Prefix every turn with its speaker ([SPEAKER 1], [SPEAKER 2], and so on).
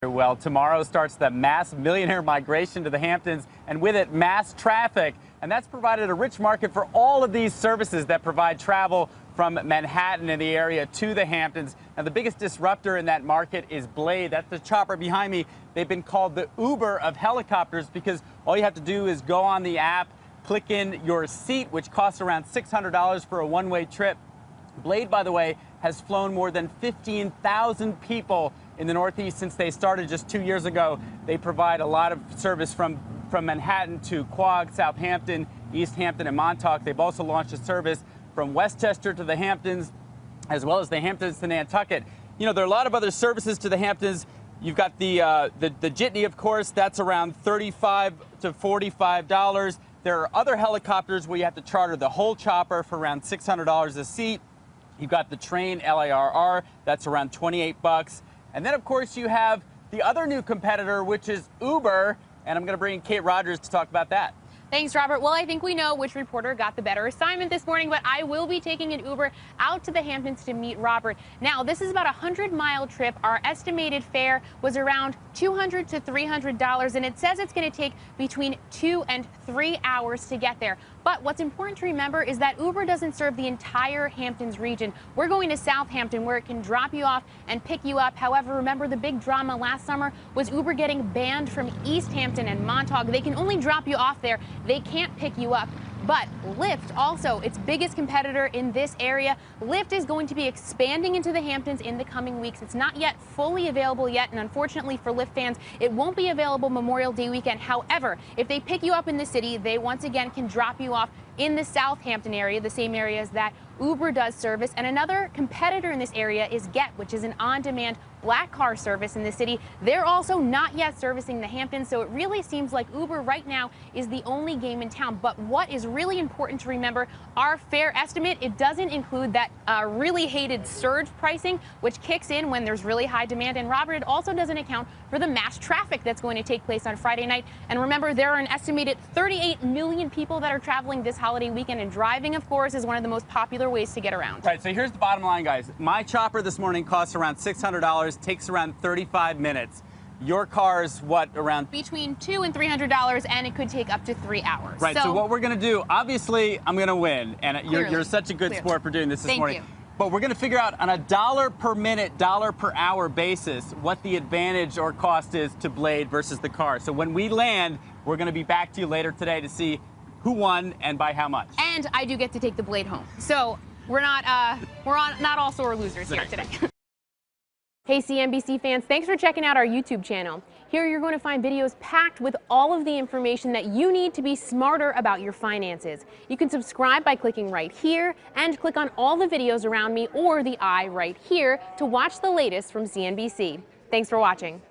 [SPEAKER 1] Well, tomorrow starts the mass millionaire migration to the Hamptons, and with it, mass traffic. And that's provided a rich market for all of these services that provide travel from Manhattan and the area to the Hamptons. Now, the biggest disruptor in that market is Blade. That's the chopper behind me. They've been called the Uber of helicopters because all you have to do is go on the app, click in your seat, which costs around $600 for a one-way trip. Blade, by the way, has flown more than 15,000 people in the Northeast since they started just 2 years ago. They provide a lot of service from Manhattan to Squawk, Southampton, East Hampton, and Montauk. They've also launched a service from Westchester to the Hamptons, as well as the Hamptons to Nantucket. You know, there are a lot of other services to the Hamptons. You've got the jitney, of course. That's around $35 to $45. There are other helicopters where you have to charter the whole chopper for around $600 a seat. You've got the train, LARR, that's around 28 bucks. And then, of course, you have the other new competitor, which is Uber. And I'm going to bring in Kate Rogers to talk about that.
[SPEAKER 2] Thanks, Robert. Well, I think we know which reporter got the better assignment this morning, but I will be taking an Uber out to the Hamptons to meet Robert. Now, this is about a 100-mile trip. Our estimated fare was around $200 to $300, and it says it's going to take between 2 and 3 hours to get there. But what's important to remember is that Uber doesn't serve the entire Hamptons region. We're going to Southampton, where it can drop you off and pick you up. However, remember the big drama last summer was Uber getting banned from East Hampton and Montauk. They can only drop you off there. They can't pick you up. But Lyft, also its biggest competitor in this area, Lyft is going to be expanding into the Hamptons in the coming weeks. It's not yet fully available yet, and unfortunately for Lyft fans, it won't be available Memorial Day weekend. However, if they pick you up in the city, they once again can drop you off in the Southampton area, the same areas that Uber does service. And another competitor in this area is Get, which is an on-demand black car service in the city. They're also not yet servicing the Hamptons, so it really seems like Uber right now is the only game in town. But what is really important to remember, our fare estimate, it doesn't include that really hated surge pricing, which kicks in when there's really high demand. And Robert, it also doesn't account for the mass traffic that's going to take place on Friday night. And remember, there are an estimated 38 million people that are traveling this holiday weekend, and driving, of course, is one of the most popular ways to get around.
[SPEAKER 1] Right, so here's the bottom line, guys. My chopper this morning costs around $600, takes around 35 minutes. Your car is what, around?
[SPEAKER 2] Between $200 and $300, and it could take up to 3 hours.
[SPEAKER 1] Right, so what we're going to do, obviously, I'm going to win, and you're such a good sport for doing this morning.
[SPEAKER 2] Thank you.
[SPEAKER 1] But we're going to figure out on a dollar per minute, dollar per hour basis what the advantage or cost is to Blade versus the car. So when we land, we're going to be back to you later today to see who won and by how much.
[SPEAKER 2] And I do get to take the Blade home. So we're not all sore losers here today. Hey CNBC fans, thanks for checking out our YouTube channel. Here you're going to find videos packed with all of the information that you need to be smarter about your finances. You can subscribe by clicking right here and click on all the videos around me or the I right here to watch the latest from CNBC. Thanks for watching.